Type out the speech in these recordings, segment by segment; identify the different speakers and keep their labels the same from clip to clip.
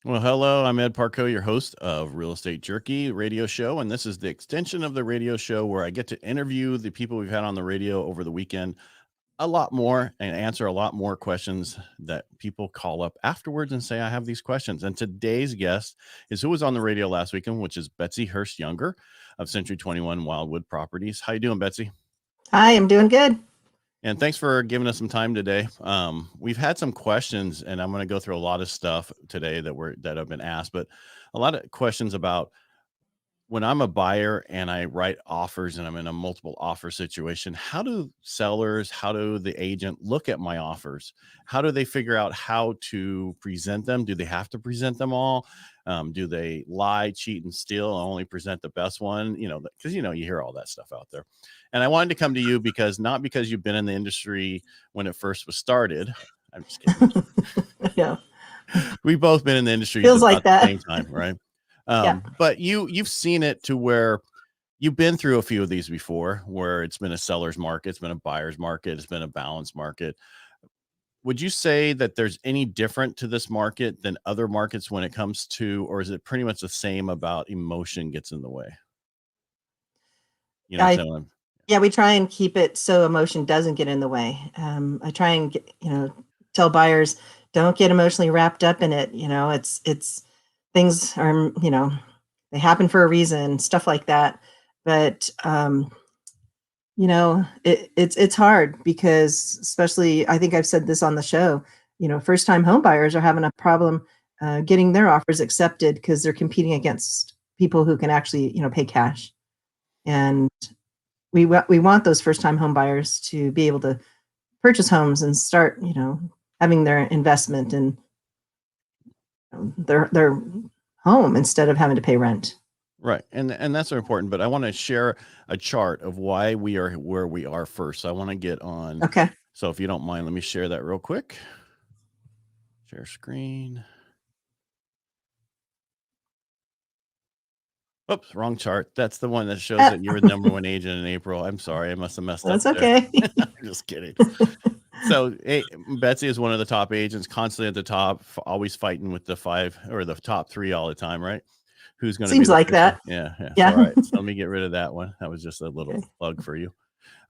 Speaker 1: Well, hello, I'm Ed Parcaut, your host of Real Estate Jerky radio show. And this is the extension of the radio show where I get to interview the people we've had on the radio over the weekend a lot more and answer a lot more questions that people call up afterwards and say, I have these questions. And today's guest is who was on the radio last weekend, which is Betsy Hurst-Younger of Century 21 Wildwood Properties. How you doing, Betsy?
Speaker 2: Hi, I'm doing good.
Speaker 1: And thanks for giving us some time today. We've had some questions, and I'm going to go through a lot of stuff today that have been asked, but a lot of questions about when I'm a buyer and I write offers and I'm in a multiple offer situation. How do sellers, how do the agent look at my offers? How do they figure out how to present them? Do they have to present them all? Do they lie, cheat, and steal and only present the best one? Because you hear all that stuff out there. And I wanted to come to you not because you've been in the industry when it first was started. I'm just kidding.
Speaker 2: Yeah.
Speaker 1: We've both been in the industry
Speaker 2: Feels
Speaker 1: about
Speaker 2: like that.
Speaker 1: the same time, right?
Speaker 2: Yeah.
Speaker 1: But you've seen it to where you've been through a few of these before, where it's been a seller's market, it's been a buyer's market, it's been a balanced market. Would you say that there's any different to this market than other markets when it comes to, or is it pretty much the same about emotion gets in the way?
Speaker 2: Yeah, we try and keep it so emotion doesn't get in the way. I try and tell buyers, don't get emotionally wrapped up in it. It's things are, they happen for a reason, stuff like that. But it's hard because, especially, I think I've said this on the show, first time home buyers are having a problem getting their offers accepted because they're competing against people who can actually, pay cash. And we want those first time home buyers to be able to purchase homes and start, having their investment in their home instead of having to pay rent.
Speaker 1: Right. And that's so important. But I want to share a chart of why we are where we are first. So I want to get on.
Speaker 2: Okay.
Speaker 1: So if you don't mind, let me share that real quick. Share screen. Oops, wrong chart. That's the one that shows that you were the number one agent in April. I'm sorry. I must have messed up.
Speaker 2: That's okay.
Speaker 1: I'm just kidding. So Betsy is one of the top agents, constantly at the top, always fighting with the five or the top three all the time, right? Who's going to
Speaker 2: Seems like that.
Speaker 1: Yeah.
Speaker 2: Yeah.
Speaker 1: All right. So let me get rid of that one. That was just a little plug for you.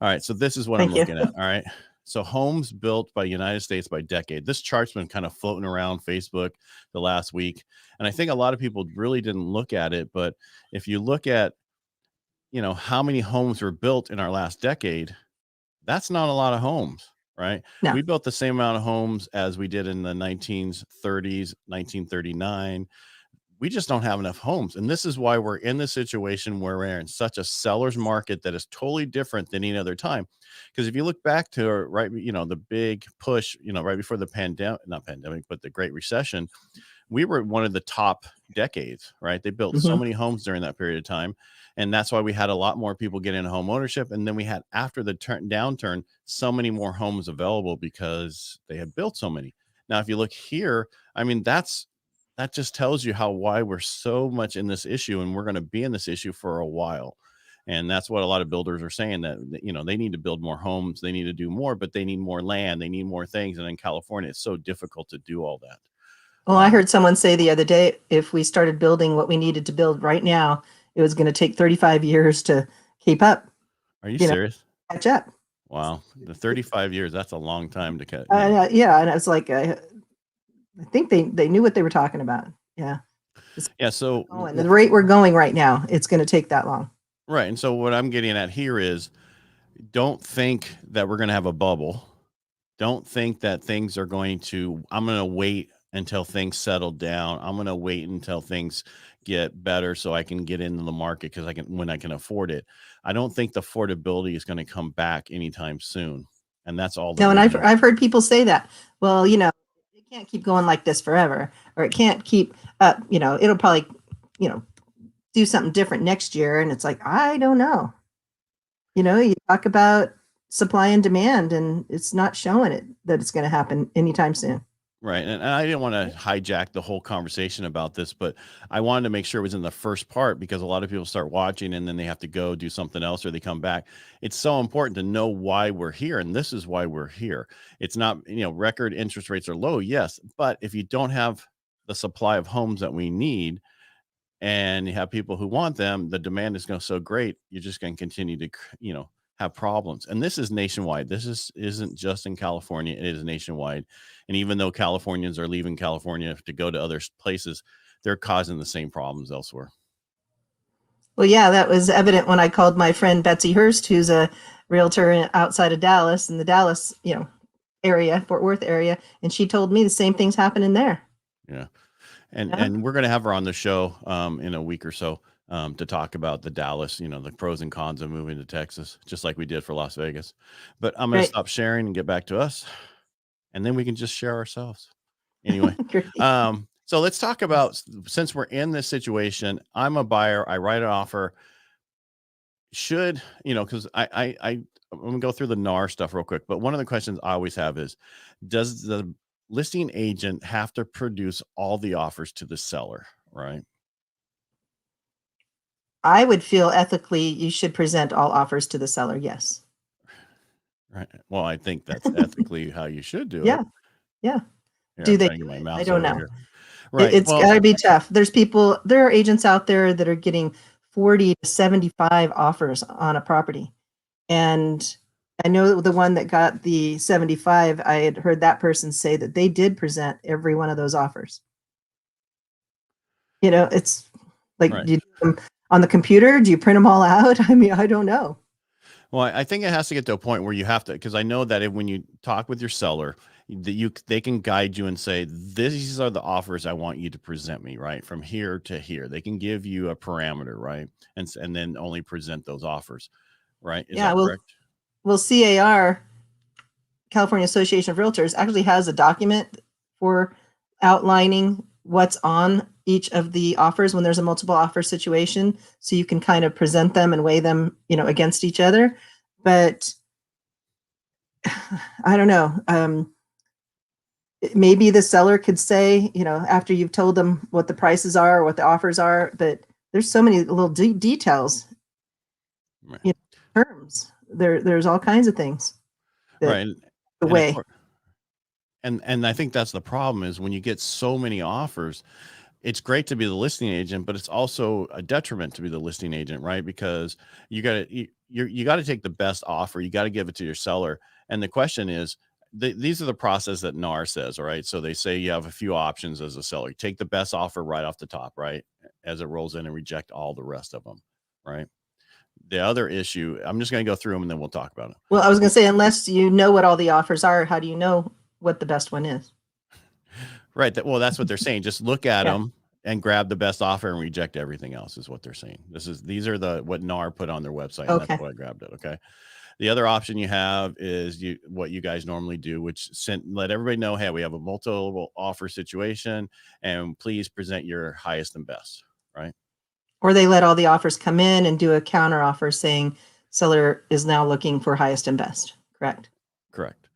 Speaker 1: All right. So this is what I'm looking at. All right. So homes built by United States by decade. This chart's been kind of floating around Facebook the last week. And I think a lot of people really didn't look at it. But if you look at, how many homes were built in our last decade, that's not a lot of homes, right?
Speaker 2: No.
Speaker 1: We built the same amount of homes as we did in the 1930s, 1939. We just don't have enough homes. And this is why we're in the situation where we're in such a seller's market that is totally different than any other time. Because if you look back to the big push, right before the not pandemic, but the Great Recession, we were one of the top decades, right? They built so many homes during that period of time. And that's why we had a lot more people get into home ownership. And then we had, after the downturn, so many more homes available because they had built so many. Now, if you look here, I mean, that just tells you why we're so much in this issue, and we're going to be in this issue for a while. And that's what a lot of builders are saying, that, they need to build more homes. They need to do more, but they need more land. They need more things. And in California, it's so difficult to do all that.
Speaker 2: Well, I heard someone say the other day, if we started building what we needed to build right now, it was going to take 35 years to keep up.
Speaker 1: Are you serious?
Speaker 2: Catch up.
Speaker 1: Wow. The 35 years, that's a long time to catch.
Speaker 2: Yeah. And I was like, I think they knew what they were talking about. Yeah.
Speaker 1: Yeah. So
Speaker 2: the rate we're going right now, it's going to take that long.
Speaker 1: Right. And so what I'm getting at here is, don't think that we're going to have a bubble. Don't think that things are I'm going to wait until things settle down. I'm going to wait until things get better so I can get into the market when I can afford it. I don't think the affordability is going to come back anytime soon. And that's all.
Speaker 2: No, and I've heard people say that. Well, it can't keep going like this forever, or it can't keep up. It'll probably, do something different next year. And it's like, I don't know. You talk about supply and demand, and it's not showing it that it's going to happen anytime soon.
Speaker 1: Right. And I didn't want to hijack the whole conversation about this, but I wanted to make sure it was in the first part, because a lot of people start watching and then they have to go do something else or they come back. It's so important to know why we're here. And this is why we're here. It's not, record interest rates are low. Yes. But if you don't have the supply of homes that we need, and you have people who want them, the demand is going to so great, you're just going to continue to, have problems. And this is nationwide. Isn't just in California. It is nationwide. And even though Californians are leaving California to go to other places, they're causing the same problems elsewhere.
Speaker 2: Well, yeah, that was evident when I called my friend Betsy Hurst, who's a realtor outside of Dallas, in the Dallas, area, Fort Worth area, and she told me the same thing's happening there.
Speaker 1: Yeah. And we're going to have her on the show in a week or so to talk about the Dallas, the pros and cons of moving to Texas, just like we did for Las Vegas. But I'm going to stop sharing and get back to us, and then we can just share ourselves. Anyway, so let's talk about, since we're in this situation, I'm a buyer, I write an offer. Should, because I'm going to go through the NAR stuff real quick, but one of the questions I always have is, does the listing agent have to produce all the offers to the seller, right?
Speaker 2: I would feel ethically you should present all offers to the seller. Yes.
Speaker 1: Right. Well, I think that's ethically how you should do
Speaker 2: Yeah.
Speaker 1: it.
Speaker 2: Yeah.
Speaker 1: Here,
Speaker 2: Do
Speaker 1: I'm
Speaker 2: they
Speaker 1: trying to get my
Speaker 2: do it?
Speaker 1: mouse
Speaker 2: I don't
Speaker 1: over
Speaker 2: know.
Speaker 1: here. Right.
Speaker 2: It's got to be tough. There are agents out there that are getting 40 to 75 offers on a property. And I know the one that got the 75, I had heard that person say that they did present every one of those offers. It's like,
Speaker 1: Right.
Speaker 2: do you do them on the computer? Do you print them all out? I mean, I don't know.
Speaker 1: Well, I think it has to get to a point where you have to, because I know that when you talk with your seller, they can guide you and say, these are the offers I want you to present me, right? From here to here. They can give you a parameter, right? And then only present those offers, right? Is that correct?
Speaker 2: Well, CAR, California Association of Realtors, actually has a document for outlining what's on each of the offers when there's a multiple offer situation. So you can kind of present them and weigh them, against each other. But I don't know. Maybe the seller could say, after you've told them what the prices are, or what the offers are, but there's so many little details,
Speaker 1: right.
Speaker 2: Terms. There's all kinds of things.
Speaker 1: Right.
Speaker 2: The way.
Speaker 1: And I think that's the problem, is when you get so many offers, it's great to be the listing agent, but it's also a detriment to be the listing agent, right? Because you got to take the best offer. You got to give it to your seller. And the question is, these are the process that NAR says, all right? So they say you have a few options as a seller. You take the best offer right off the top, right? As it rolls in, and reject all the rest of them, right? The other issue, I'm just going to go through them and then we'll talk about it.
Speaker 2: Well, I was going to say, unless you know what all the offers are, how do you know what the best one is?
Speaker 1: Right. Well, that's what they're saying. Just look at them and grab the best offer and reject everything else, is what they're saying. These are what NAR put on their website. And that's why I grabbed it. Okay. The other option you have is what you guys normally do, which let everybody know, hey, we have a multiple offer situation, and please present your highest and best, right?
Speaker 2: Or they let all the offers come in and do a counter offer saying seller is now looking for highest and best. Correct.
Speaker 1: Correct.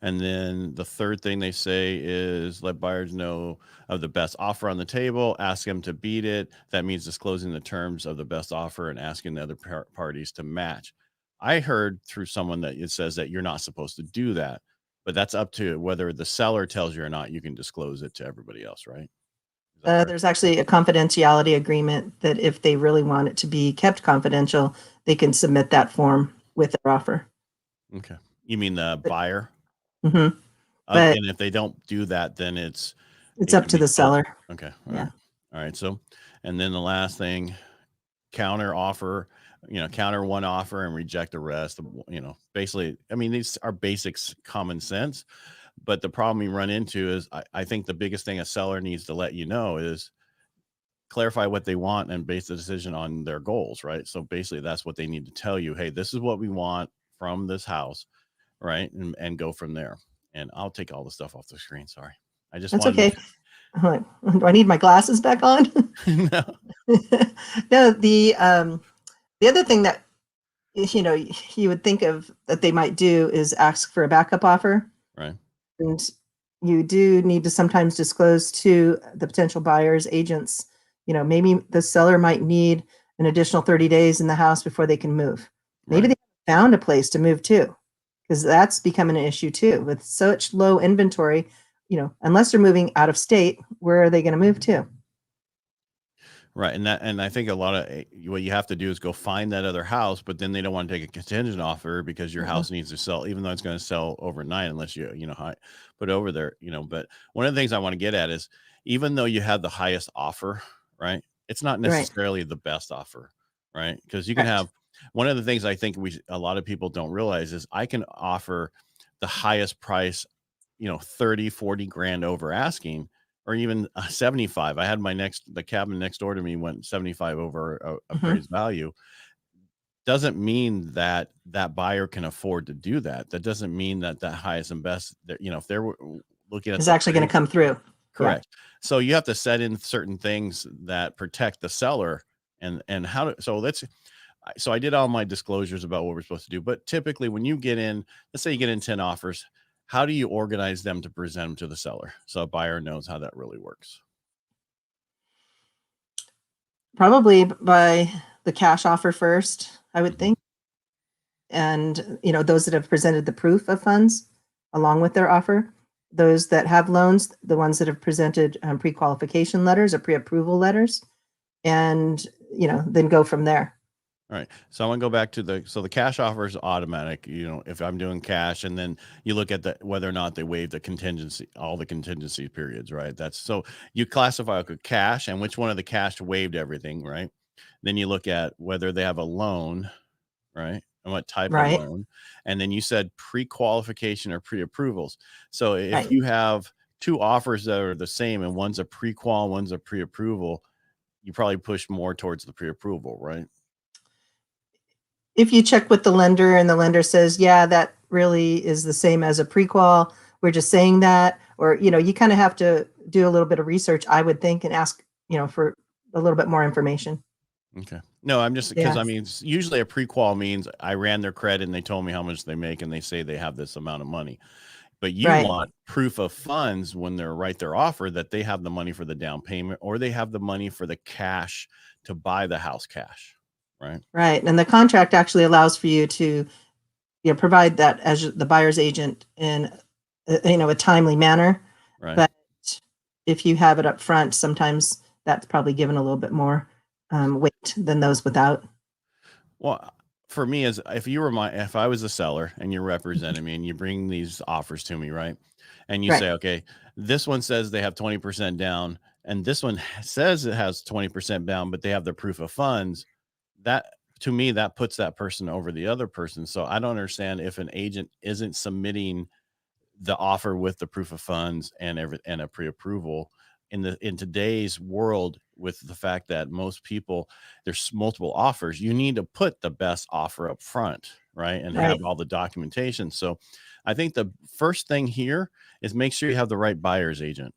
Speaker 1: And then the third thing they say is let buyers know of the best offer on the table, ask them to beat it. That means disclosing the terms of the best offer and asking the other parties to match. I heard through someone that it says that you're not supposed to do that, but that's up to whether the seller tells you or not. You can disclose it to everybody else, right?
Speaker 2: There's actually a confidentiality agreement that if they really want it to be kept confidential, they can submit that form with their offer.
Speaker 1: Okay. You mean the buyer?
Speaker 2: Mm-hmm.
Speaker 1: And if they don't do that, then it's
Speaker 2: up to the seller.
Speaker 1: Okay. All right. So, and then the last thing, counter offer, counter one offer and reject the rest. Basically, I mean, these are basics, common sense, but the problem you run into is I think the biggest thing a seller needs to let you know is clarify what they want and base the decision on their goals, right? So basically that's what they need to tell you. Hey, this is what we want from this house, right? And go from there. And I'll take all the stuff off the screen. Sorry.
Speaker 2: That's okay. Do I need my glasses back on?
Speaker 1: No.
Speaker 2: No, the other thing that you would think of that they might do is ask for a backup offer.
Speaker 1: Right.
Speaker 2: And you do need to sometimes disclose to the potential buyers, agents, maybe the seller might need an additional 30 days in the house before they can move. Maybe they found a place to move to, because that's becoming an issue too. With such low inventory, unless they're moving out of state, where are they going to move to?
Speaker 1: Right. And I think a lot of what you have to do is go find that other house, but then they don't want to take a contingent offer because your house needs to sell, even though it's going to sell overnight, unless put over there, but one of the things I want to get at is, even though you have the highest offer, right, it's not necessarily the best offer, right? Because you can have, one of the things I think a lot of people don't realize is, I can offer the highest price, 30, 40 grand over asking, or even 75. I had the cabin next door to me went 75 over appraised value. Doesn't mean that that buyer can afford to do that. That doesn't mean that highest and best, if they're looking at
Speaker 2: is actually going to come through.
Speaker 1: Correct. Yeah. So you have to set in certain things that protect the seller, and so I did all my disclosures about what we're supposed to do. But typically when you get in, let's say you get in 10 offers, how do you organize them to present them to the seller so a buyer knows how that really works?
Speaker 2: Probably by the cash offer first, I would think. And, those that have presented the proof of funds along with their offer, those that have loans, the ones that have presented pre-qualification letters or pre-approval letters, and, then go from there.
Speaker 1: All right. So I want to go back to the cash offer is automatic, if I'm doing cash, and then you look at whether or not they waive the contingency, all the contingency periods, right? So you classify cash and which one of the cash waived everything, right? Then you look at whether they have a loan, right? And what type of loan. And then you said pre-qualification or pre-approvals. So if you have two offers that are the same and one's a pre-qual, one's a pre-approval, you probably push more towards the pre-approval, right?
Speaker 2: If you check with the lender and the lender says, yeah, that really is the same as a pre-qual, we're just saying that, or, you kind of have to do a little bit of research, I would think, and ask, for a little bit more information.
Speaker 1: Okay. No, I'm just, because usually a pre-qual means I ran their credit and they told me how much they make and they say they have this amount of money. But you want proof of funds when they're write their offer, that they have the money for the down payment, or they have the money for the cash to buy the house cash. Right.
Speaker 2: And the contract actually allows for you to, provide that as the buyer's agent in, a timely manner.
Speaker 1: Right.
Speaker 2: But if you have it up front, sometimes that's probably given a little bit more weight than those without.
Speaker 1: Well, for me, if I was a seller and you're representing me and you bring these offers to me, right? And you say, okay, this one says they have 20% down, and this one says it has 20% down, but they have their proof of funds. That, to me, that puts that person over the other person. So I don't understand if an agent isn't submitting the offer with the proof of funds and a pre-approval in today's world, with the fact that most people, there's multiple offers. You need to put the best offer up front, right? And have all the documentation. So I think the first thing here is make sure you have the right buyer's agent.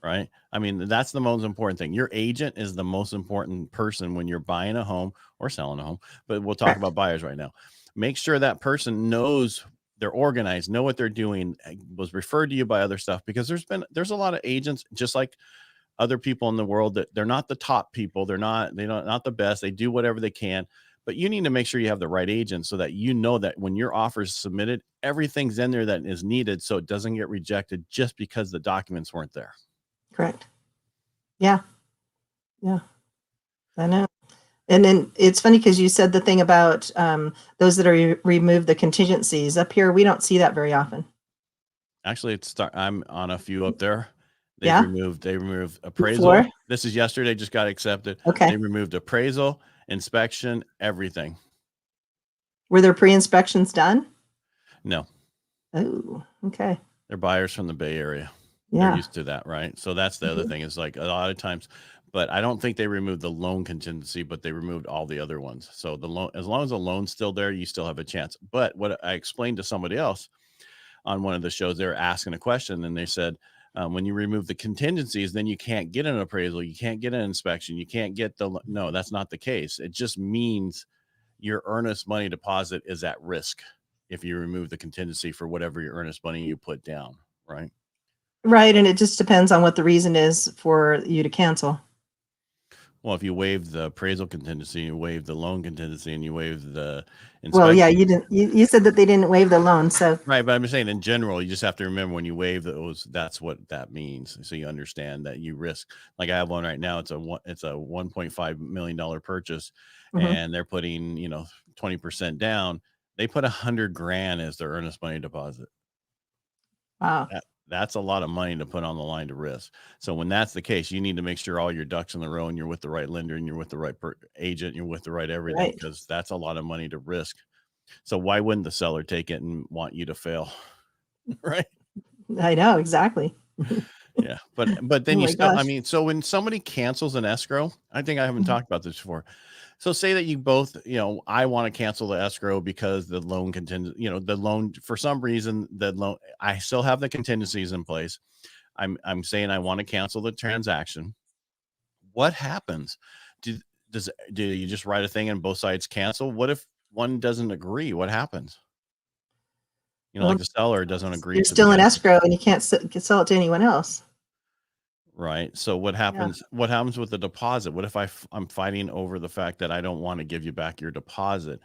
Speaker 1: Right. I mean, that's the most important thing. Your agent is the most important person when you're buying a home or selling a home, but we'll talk about buyers right now. Make sure that person knows, they're organized, know what they're doing, was referred to you by other stuff, because there's a lot of agents, just like other people in the world, that they're not the top people. They're not the best. They do whatever they can, but you need to make sure you have the right agent, so that that when your offer is submitted, everything's in there that is needed, so it doesn't get rejected just because the documents weren't there.
Speaker 2: Correct. Yeah. I know. And then it's funny because you said the thing about those that are remove the contingencies. Up here, we don't see that very often.
Speaker 1: Actually, I'm on a few up there. They removed appraisal.
Speaker 2: Before?
Speaker 1: This is yesterday, just got accepted.
Speaker 2: Okay.
Speaker 1: They removed appraisal, inspection, everything.
Speaker 2: Were there pre-inspections done?
Speaker 1: No.
Speaker 2: Oh, okay.
Speaker 1: They're buyers from the Bay Area.
Speaker 2: Yeah.
Speaker 1: They're used to that, right? So that's the other thing, is like a lot of times, but I don't think they removed the loan contingency, but they removed all the other ones. So the loan, as long as the loan's still there, you still have a chance. But what I explained to somebody else on one of the shows, they were asking a question, and they said, when you remove the contingencies, then you can't get an appraisal, you can't get an inspection, you can't get no, that's not the case. It just means your earnest money deposit is at risk if you remove the contingency for whatever your earnest money you put down, right?
Speaker 2: Right, and it just depends on what the reason is for you to cancel.
Speaker 1: Well, if you waive the appraisal contingency, you waive the loan contingency, and you waive the
Speaker 2: Well, yeah,
Speaker 1: inspection.
Speaker 2: you didn't. You said that they didn't waive the loan, so
Speaker 1: Right, but I'm just saying in general, you just have to remember when you waive those, that's what that means. So you understand that you risk. Like I have one right now. It's a $1.5 million purchase,
Speaker 2: mhm.
Speaker 1: and they're putting 20% down. They put $100,000 as their earnest money deposit.
Speaker 2: Wow.
Speaker 1: That's a lot of money to put on the line to risk. So when that's the case, you need to make sure all your ducks in the row and you're with the right lender and you're with the right agent, and you're with the right everything,
Speaker 2: Right.
Speaker 1: because that's a lot of money to risk. So why wouldn't the seller take it and want you to fail? Right.
Speaker 2: I know exactly.
Speaker 1: Yeah. But then
Speaker 2: Oh
Speaker 1: you
Speaker 2: my
Speaker 1: still, I
Speaker 2: gosh.
Speaker 1: mean, so when somebody cancels an escrow, I think I haven't
Speaker 2: Mhm.
Speaker 1: talked about this before. So say that you both, I want to cancel the escrow because the loan contingent, the loan, for some reason, the loan, I still have the contingencies in place. I'm saying I want to cancel the transaction. What happens? Do do you just write a thing and both sides cancel? What if one doesn't agree? What happens? Like
Speaker 2: Well,
Speaker 1: the seller doesn't agree
Speaker 2: you're
Speaker 1: to the
Speaker 2: still in
Speaker 1: cancel.
Speaker 2: escrow and you can't sell it to anyone else.
Speaker 1: Right. So what
Speaker 2: Yeah.
Speaker 1: happens? What happens with the deposit? What if I'm fighting over the fact that I don't want to give you back your deposit?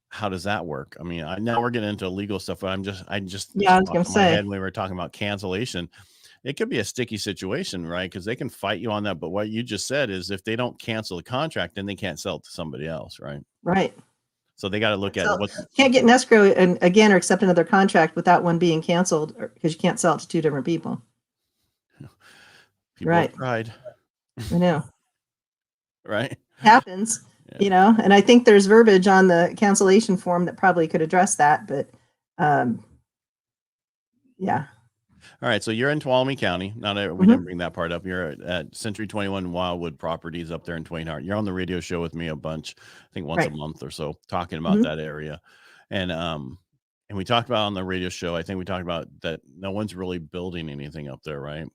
Speaker 1: How does that work? I mean, now we're getting into legal stuff, but it
Speaker 2: Yeah, I
Speaker 1: just
Speaker 2: was
Speaker 1: popped
Speaker 2: gonna
Speaker 1: in my head
Speaker 2: say.
Speaker 1: when we were talking about cancellation. It could be a sticky situation, right? Because they can fight you on that. But what you just said is if they don't cancel the contract, then they can't sell it to somebody else, right?
Speaker 2: Right.
Speaker 1: So they got to look at
Speaker 2: So
Speaker 1: what
Speaker 2: can't get an escrow and again or accept another contract without one being canceled because you can't sell it to two different people.
Speaker 1: people have
Speaker 2: Right.
Speaker 1: tried,
Speaker 2: I know.
Speaker 1: right?
Speaker 2: Happens,
Speaker 1: Yeah.
Speaker 2: and I think there's verbiage on the cancellation form that probably could address that, but um, yeah.
Speaker 1: All right, so you're in Tuolumne County. Not we didn't
Speaker 2: Mhm.
Speaker 1: bring that part up. You're at Century 21 Wildwood Properties up there in Twain Harte. You're on the radio show with me a bunch, I think once a
Speaker 2: Right.
Speaker 1: month or so, talking about
Speaker 2: Mhm.
Speaker 1: that area. And we talked about on the radio show, I think we talked about that no one's really building anything up there, right?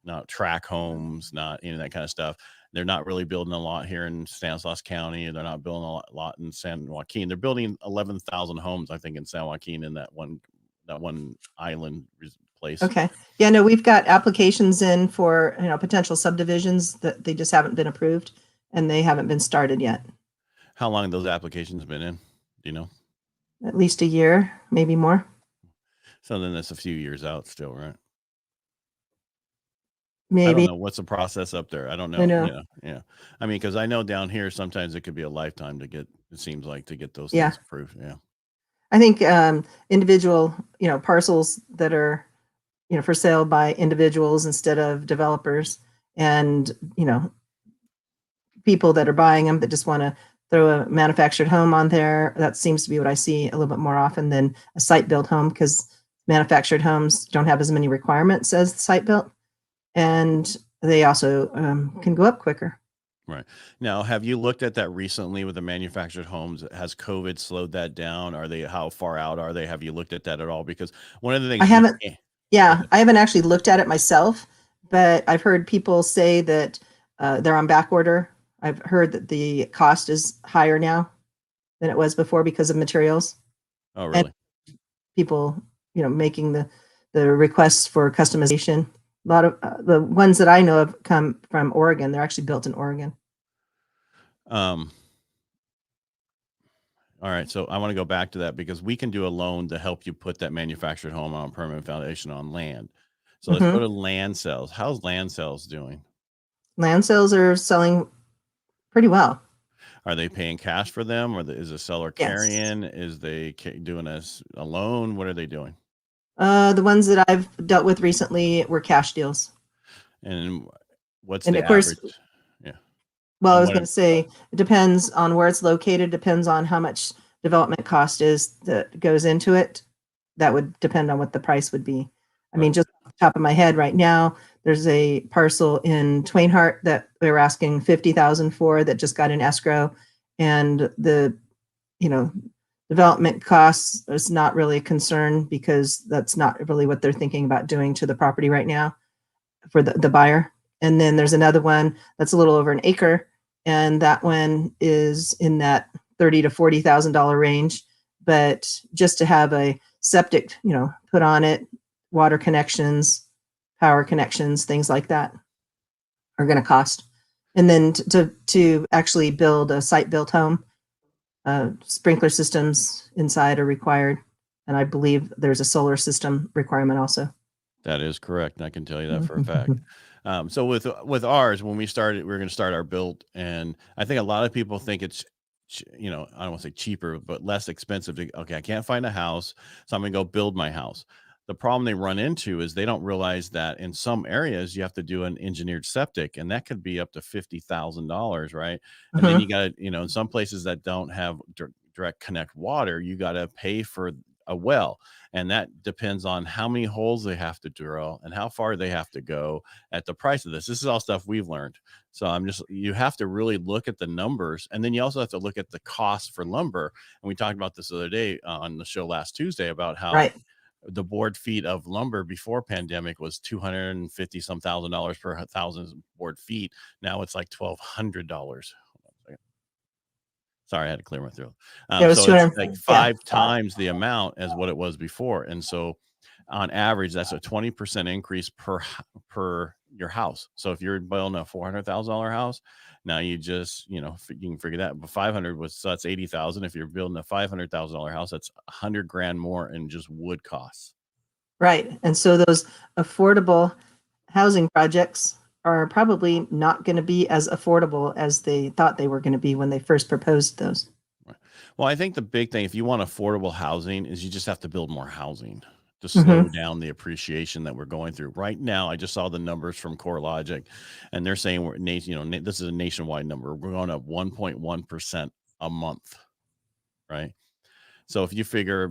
Speaker 1: Not track homes, not any of that kind of stuff. They're not really building a lot here in Stanislaus County. They're not building a lot in San Joaquin. They're building 11,000 homes, I think, in San Joaquin in that one island place.
Speaker 2: Okay. Yeah, no, we've got applications in for, potential subdivisions that they just haven't been approved and they haven't been started yet.
Speaker 1: How long have those applications been in? Do you know?
Speaker 2: At least a year, maybe more.
Speaker 1: So then that's a few years out still, right? I don't
Speaker 2: Maybe.
Speaker 1: know. What's the process up there? I don't
Speaker 2: I
Speaker 1: know.
Speaker 2: know.
Speaker 1: Yeah. Yeah. I mean, because I know down here sometimes it could be a lifetime it seems like, to get those
Speaker 2: Yeah.
Speaker 1: things approved. Yeah.
Speaker 2: I think individual, parcels that are, for sale by individuals instead of developers and, people that are buying them that just want to throw a manufactured home on there. That seems to be what I see a little bit more often than a site built home because manufactured homes don't have as many requirements as the site built. And they also can go up quicker.
Speaker 1: Right. Now, have you looked at that recently with the manufactured homes? Has COVID slowed that down? How far out are they? Have you looked at that at all? Because one of the
Speaker 2: I
Speaker 1: things you
Speaker 2: haven't,
Speaker 1: can't, go
Speaker 2: yeah,
Speaker 1: ahead.
Speaker 2: I haven't actually looked at it myself, but I've heard people say that they're on back order. I've heard that the cost is higher now than it was before because of materials
Speaker 1: Oh,
Speaker 2: and
Speaker 1: really?
Speaker 2: people, making the requests for customization. A lot of the ones that I know of come from Oregon. They're actually built in Oregon.
Speaker 1: Um, All right, so I want to go back to that because we can do a loan to help you put that manufactured home on a permanent foundation on land. So let's go
Speaker 2: Hmm.
Speaker 1: to land sales. How's land sales doing?
Speaker 2: Land sales are selling pretty well.
Speaker 1: Are they paying cash for them, or is the seller
Speaker 2: Yes.
Speaker 1: carrying? Is they doing a loan? What are they doing?
Speaker 2: The ones that I've dealt with recently were cash deals.
Speaker 1: And what's
Speaker 2: And
Speaker 1: the
Speaker 2: of course,
Speaker 1: average? Yeah,
Speaker 2: well, I
Speaker 1: and
Speaker 2: was
Speaker 1: what?
Speaker 2: going to say, it depends on where it's located, depends on how much development cost is that goes into it. That would depend on what the price would be. I
Speaker 1: Right,
Speaker 2: mean, just off the top of my head right now, there's a parcel in Twain Harte that they were asking 50,000 for that just got an escrow. And the, you know, development costs is not really a concern because that's not really what they're thinking about doing to the property right now for the buyer. And then there's another one that's a little over an acre, and that one is in that $30,000 to $40,000 range. But just to have a septic, put on it, water connections, power connections, things like that are going to cost. And then to actually build a site-built home, sprinkler systems inside are required. And I believe there's a solar system requirement also.
Speaker 1: That is correct. And I can tell you that for a fact. So with ours, when we started, we were going to start our build, and I think a lot of people think it's, I don't want to say cheaper, but less expensive. Okay, I can't find a house, so I'm going to go build my house. The problem they run into is they don't realize that in some areas you have to do an engineered septic, and that could be up to $50,000, right? And then you got to, in some places that don't have direct connect water, you got to pay for a well, and that depends on how many holes they have to drill and how far they have to go at the price of this. This is all stuff we've learned. So you have to really look at the numbers, and then you also have to look at the cost for lumber. And we talked about this the other day on the show last Tuesday about how
Speaker 2: Right.
Speaker 1: the board feet of lumber before pandemic was $250 some $1,000 per 1,000 board feet. Now it's like $1,200. Sorry, I had to clear my throat.
Speaker 2: It was
Speaker 1: So it's
Speaker 2: 200,
Speaker 1: like
Speaker 2: yeah.
Speaker 1: 5 times the amount as what it was before. And so on average, that's a 20% increase per your house. So if you're building a $400,000 house, now you just, you can figure that. But 500 was, so that's 80,000. If you're building a $500,000 house, that's $100,000 more in just wood costs.
Speaker 2: Right. And so those affordable housing projects are probably not going to be as affordable as they thought they were going to be when they first proposed those.
Speaker 1: Well, I think the big thing, if you want affordable housing, is you just have to build more housing to slow down the appreciation that we're going through right now. I just saw the numbers from CoreLogic, and they're saying this is a nationwide number. We're going up 1.1% a month, right? So if you figure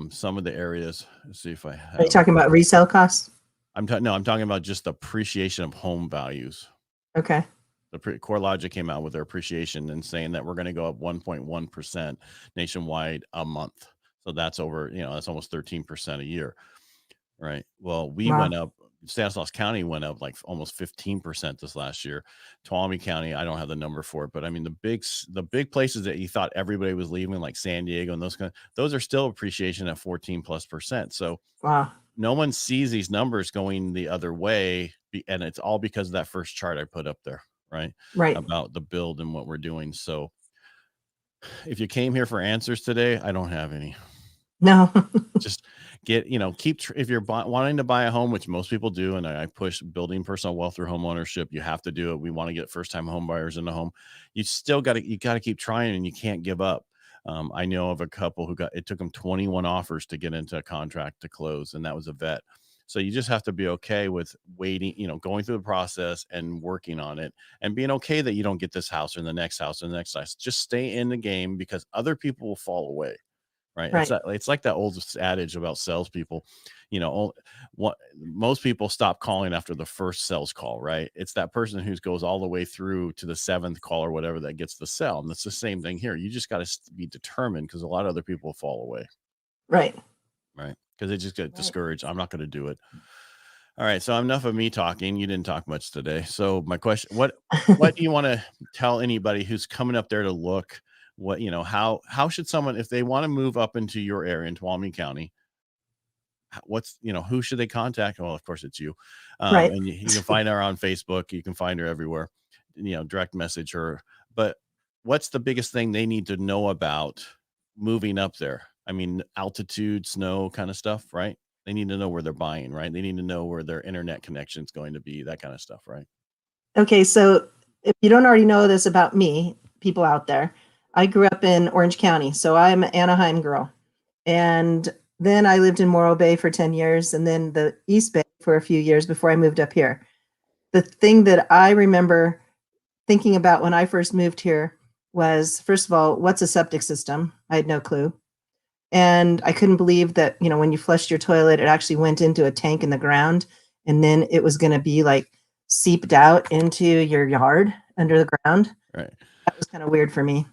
Speaker 1: some of the areas, let's see if I have.
Speaker 2: Are you talking about resale costs?
Speaker 1: I'm talking about just the appreciation of home values.
Speaker 2: Okay.
Speaker 1: The CoreLogic came out with their appreciation and saying that we're going to go up 1.1% nationwide a month. So that's over, that's almost 13% a year, right? Well, we went up. Stanislaus County went up like almost 15% this last year. Tuolumne County, I don't have the number for it, but I mean the big places that you thought everybody was leaving, like San Diego and those are still appreciation at 14+%. So no one sees these numbers going the other way, and it's all because of that first chart I put up there, right? About the build and what we're doing. So if you came here for answers today, I don't have any.
Speaker 2: No.
Speaker 1: Just get, if you're wanting to buy a home, which most people do, and I push building personal wealth through home ownership, you have to do it. We want to get first-time home buyers in the home. You still got to keep trying, and you can't give up. I know of a couple who it took them 21 offers to get into a contract to close, and that was a vet. So you just have to be okay with waiting, going through the process and working on it, and being okay that you don't get this house or the next house or the next house. Just stay in the game, because other people will fall away. Right. It's like that old adage about salespeople. Most people stop calling after the first sales call, right? It's that person who goes all the way through to the 7th call or whatever that gets the sell. And it's the same thing here. You just got to be determined, because a lot of other people will fall away.
Speaker 2: Right.
Speaker 1: Because they just get discouraged. I'm not going to do it. All right. So enough of me talking. You didn't talk much today. So my question, what do you want to tell anybody who's coming up there to look? What, how should someone, if they want to move up into your area in Tuolumne County, who should they contact? Well, of course it's you. And you can find her on Facebook. You can find her everywhere, direct message her. But what's the biggest thing they need to know about moving up there? I mean, altitude, snow kind of stuff, right? They need to know where they're buying, right? They need to know where their internet connection is going to be, that kind of stuff, right?
Speaker 2: Okay. So if you don't already know this about me, people out there, I grew up in Orange County, so I'm an Anaheim girl. And then I lived in Morro Bay for 10 years, and then the East Bay for a few years before I moved up here. The thing that I remember thinking about when I first moved here was, first of all, what's a septic system? I had no clue. And I couldn't believe that, when you flushed your toilet, it actually went into a tank in the ground, and then it was going to be like seeped out into your yard under the ground.
Speaker 1: Right.
Speaker 2: That was kind of weird for me.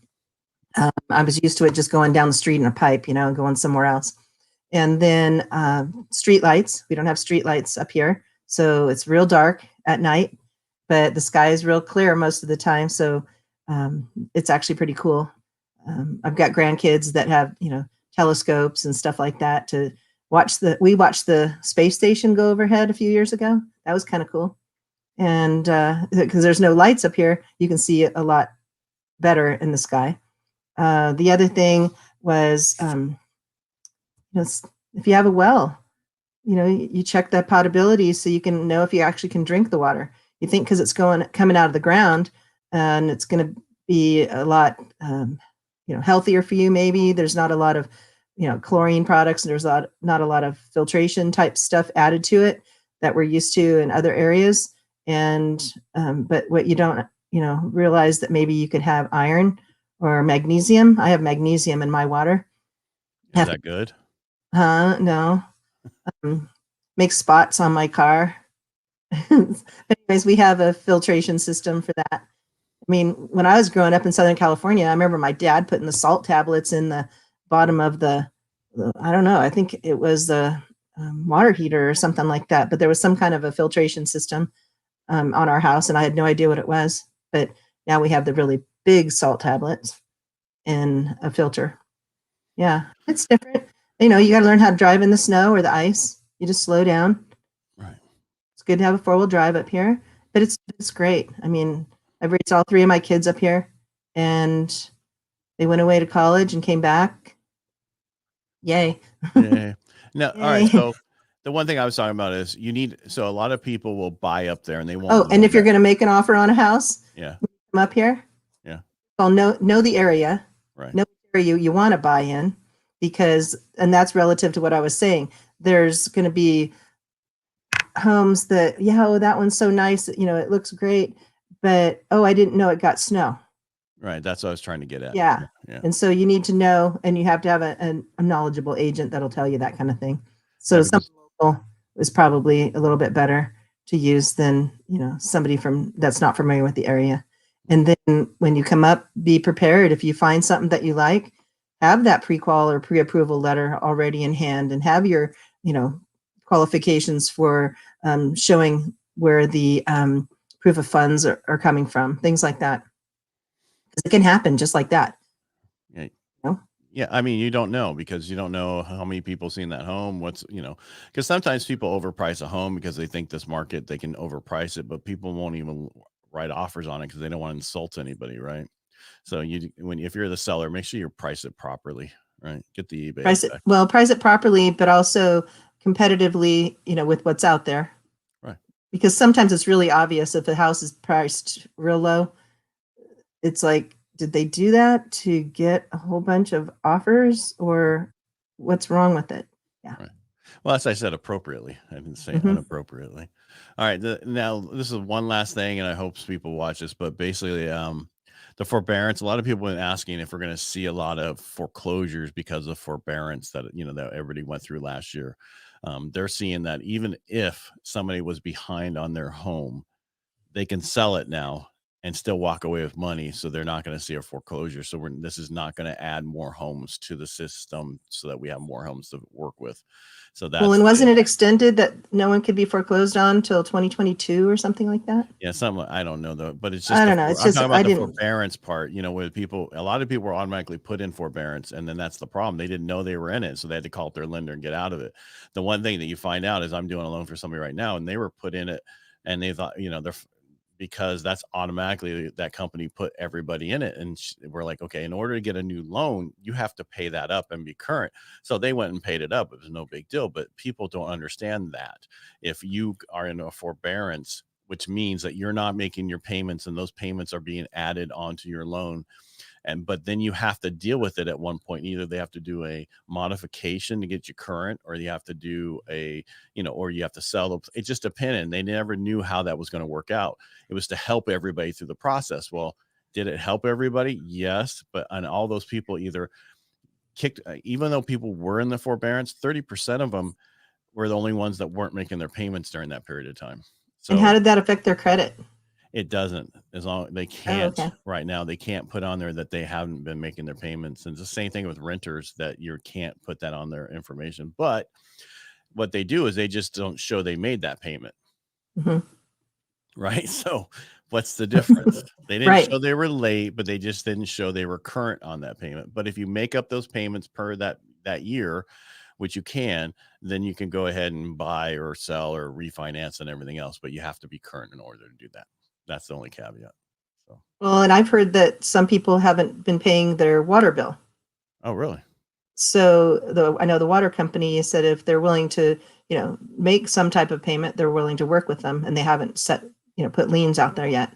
Speaker 2: I was used to it just going down the street in a pipe, going somewhere else. And then street lights. We don't have street lights up here. So it's real dark at night, but the sky is real clear most of the time. So it's actually pretty cool. I've got grandkids that have, telescopes and stuff like that to watch we watched the space station go overhead a few years ago. That was kind of cool. And because there's no lights up here, you can see a lot better in the sky. The other thing was, if you have a well, you check the potability so you can know if you actually can drink the water. You think because it's coming out of the ground and it's going to be a lot, healthier for you. Maybe there's not a lot of, chlorine products. There's not a lot of filtration type stuff added to it that we're used to in other areas. And, but what you don't, realize that maybe you could have iron or magnesium. I have magnesium in my water.
Speaker 1: Is that good?
Speaker 2: No. Make spots on my car. Anyways, we have a filtration system for that. I mean, when I was growing up in Southern California, I remember my dad putting the salt tablets in the bottom of the I don't know, I think it was the water heater or something like that, but there was some kind of a filtration system on our house, and I had no idea what it was. But now we have the really big salt tablets and a filter. Yeah, it's different. You got to learn how to drive in the snow or the ice. You just slow down.
Speaker 1: Right.
Speaker 2: It's good to have a 4-wheel drive up here, but it's great. I mean, I've raised all 3 of my kids up here, and they went away to college and came back. Yay.
Speaker 1: Yeah. No.
Speaker 2: Yay.
Speaker 1: All right. So the one thing I was talking about is so a lot of people will buy up there and they won't.
Speaker 2: Oh, and if you're going to make an offer on a house,
Speaker 1: yeah,
Speaker 2: come up here.
Speaker 1: Yeah.
Speaker 2: Well, know the area.
Speaker 1: Right.
Speaker 2: Know the area you want to buy in, and that's relative to what I was saying. There's going to be homes that, that one's so nice. It looks great, but, I didn't know it got snow.
Speaker 1: Right. That's what I was trying to get at.
Speaker 2: Yeah. And so you need to know, and you have to have a knowledgeable agent that'll tell you that kind of thing. So some local is probably a little bit better to use than, somebody that's not familiar with the area. And then when you come up, be prepared. If you find something that you like, have that pre-qual or pre-approval letter already in hand, and have your, qualifications for showing where the proof of funds are coming from, things like that. It can happen just like that.
Speaker 1: Yeah. Yeah. I mean, you don't know, because you don't know how many people seen that home. Because sometimes people overprice a home because they think this market, they can overprice it, but people won't even write offers on it because they don't want to insult anybody. Right. So if you're the seller, make sure you price it properly, right? Get the eBay.
Speaker 2: Price it properly, but also competitively, with what's out there.
Speaker 1: Right.
Speaker 2: Because sometimes it's really obvious if the house is priced real low. It's like, did they do that to get a whole bunch of offers, or what's wrong with it? Yeah.
Speaker 1: Right. Well, as I said, appropriately. I didn't say inappropriately. All right. Now, this is one last thing, and I hope people watch this, but basically, the forbearance, a lot of people have been asking if we're going to see a lot of foreclosures because of forbearance that everybody went through last year. They're seeing that even if somebody was behind on their home, they can sell it now and still walk away with money. So they're not going to see a foreclosure. So this is not going to add more homes to the system so that we have more homes to work with. So that's
Speaker 2: and wasn't it extended that no one could be foreclosed on till 2022 or something like that?
Speaker 1: Yeah, something, I don't know though, but it's just,
Speaker 2: I don't know. It's just,
Speaker 1: I'm talking about the forbearance part, where a lot of people were automatically put in forbearance, and then that's the problem. They didn't know they were in it. So they had to call up their lender and get out of it. The one thing that you find out is I'm doing a loan for somebody right now, and they were put in it, and they thought, they're, because that's automatically that company put everybody in it. And we're like, okay, in order to get a new loan, you have to pay that up and be current. So they went and paid it up. It was no big deal, but people don't understand that if you are in a forbearance, which means that you're not making your payments and those payments are being added onto your loan. But then you have to deal with it at one point. Either they have to do a modification to get you current, or you have to do or you have to sell. It just depended. And they never knew how that was going to work out. It was to help everybody through the process. Well, did it help everybody? Yes. But on all those people either kicked, even though people were in the forbearance, 30% of them were the only ones that weren't making their payments during that period of time. So,
Speaker 2: and how did that affect their credit?
Speaker 1: It doesn't, as long they can't right now, they can't put on there that they haven't been making their payments. And it's the same thing with renters, that you can't put that on their information. But what they do is they just don't show they made that payment. Right. So what's the difference? They didn't show they were late, but they just didn't show they were current on that payment. But if you make up those payments per that year, which you can, then you can go ahead and buy or sell or refinance and everything else. But you have to be current in order to do that. That's the only caveat. So,
Speaker 2: Well, and I've heard that some people haven't been paying their water bill.
Speaker 1: oh, really?
Speaker 2: So I know the water company said if they're willing to, make some type of payment, they're willing to work with them, and they haven't put liens out there yet.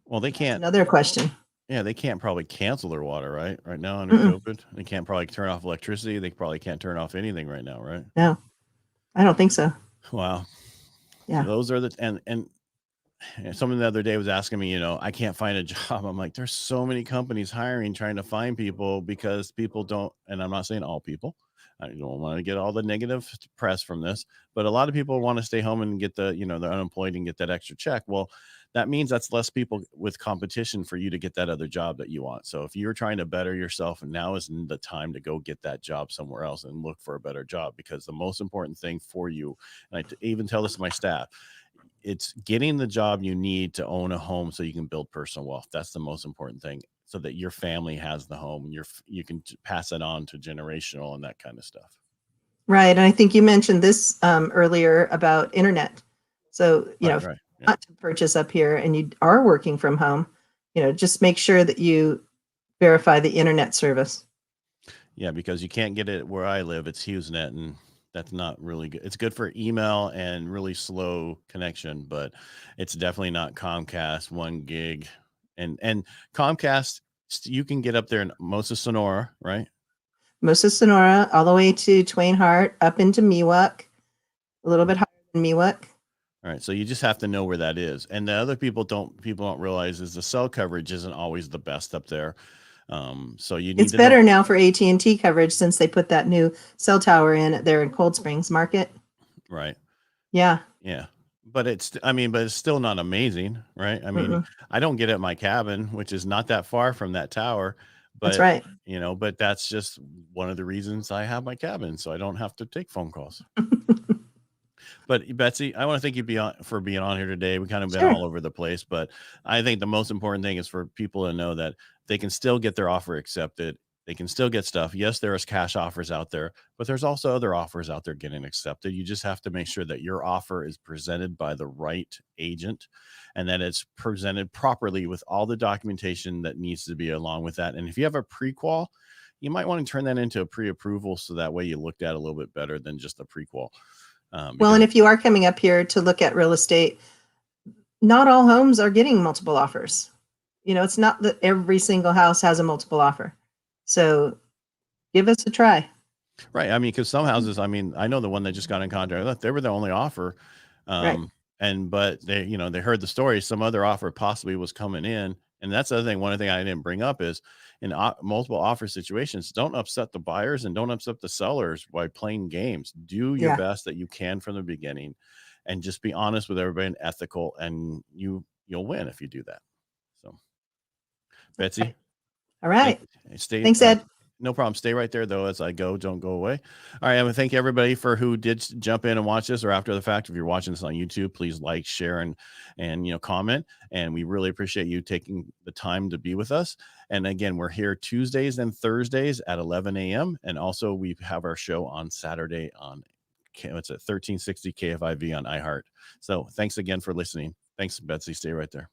Speaker 1: Well, they
Speaker 2: That's
Speaker 1: can't.
Speaker 2: another question.
Speaker 1: Yeah, they can't probably cancel their water, right? Right now under
Speaker 2: Mm-mm.
Speaker 1: COVID, they can't probably turn off electricity. They probably can't turn off anything right now, right?
Speaker 2: No, I don't think so.
Speaker 1: Wow.
Speaker 2: Yeah.
Speaker 1: Those are the and someone the other day was asking me, I can't find a job. I'm like, there's so many companies hiring, trying to find people because people don't, and I'm not saying all people. I don't want to get all the negative press from this, but a lot of people want to stay home and get they're unemployed and get that extra check. Well, that means that's less people with competition for you to get that other job that you want. So if you're trying to better yourself, and now is the time to go get that job somewhere else and look for a better job, because the most important thing for you, and I even tell this to my staff, it's getting the job you need to own a home so you can build personal wealth. That's the most important thing, so that your family has the home and you can pass it on to generational and that kind of stuff.
Speaker 2: Right. And I think you mentioned this earlier about internet. So, if
Speaker 1: Right.
Speaker 2: you want to purchase up here and you are working from home, just make sure that you verify the internet service.
Speaker 1: Yeah, because you can't get it where I live. It's HughesNet, and that's not really good. It's good for email and really slow connection, but it's definitely not Comcast 1 gig. And Comcast, you can get up there in most of Sonora, right?
Speaker 2: Most of Sonora, all the way to Twain Harte, up into Miwok, a little bit higher than Miwok.
Speaker 1: All right, so you just have to know where that is. And the other people don't realize is the cell coverage isn't always the best up there. So you need
Speaker 2: It's
Speaker 1: to
Speaker 2: better
Speaker 1: know.
Speaker 2: now for AT&T coverage since they put that new cell tower in there in Cold Springs Market.
Speaker 1: Right.
Speaker 2: Yeah.
Speaker 1: Yeah. But it's still not amazing, right? I mean,
Speaker 2: Mm-mm.
Speaker 1: I don't get at my cabin, which is not that far from that tower,
Speaker 2: That's
Speaker 1: but
Speaker 2: right.
Speaker 1: but that's just one of the reasons I have my cabin, so I don't have to take phone calls. But Betsy, I want to thank you for being on here today. We kind of been
Speaker 2: Sure.
Speaker 1: all over the place, but I think the most important thing is for people to know that they can still get their offer accepted. They can still get stuff. Yes, there is cash offers out there, but there's also other offers out there getting accepted. You just have to make sure that your offer is presented by the right agent and that it's presented properly with all the documentation that needs to be along with that. And if you have a pre-qual, you might want to turn that into a pre-approval so that way you looked at a little bit better than just a pre-qual.
Speaker 2: Well, and if you are coming up here to look at real estate, not all homes are getting multiple offers. It's not that every single house has a multiple offer. So give us a try.
Speaker 1: Right. I mean, because some houses, I know the one that just got in contract, they were the only offer.
Speaker 2: Right.
Speaker 1: But they, they heard the story. Some other offer possibly was coming in. And that's the other thing. One thing I didn't bring up is in multiple offer situations, don't upset the buyers and don't upset the sellers by playing games. Do your
Speaker 2: Yeah.
Speaker 1: best that you can from the beginning and just be honest with everybody and ethical, and you'll win if you do that. So, Betsy.
Speaker 2: All right.
Speaker 1: Stay.
Speaker 2: Thanks, Ed.
Speaker 1: No problem. Stay right there, though, as I go. Don't go away. All right. I want to thank everybody for who did jump in and watch this, or after the fact. If you're watching this on YouTube, please like, share, and comment. And we really appreciate you taking the time to be with us. And again, we're here Tuesdays and Thursdays at 11 a.m. And also we have our show on Saturday on what's it, 1360 KFIV on iHeart. So thanks again for listening. Thanks, Betsy. Stay right there.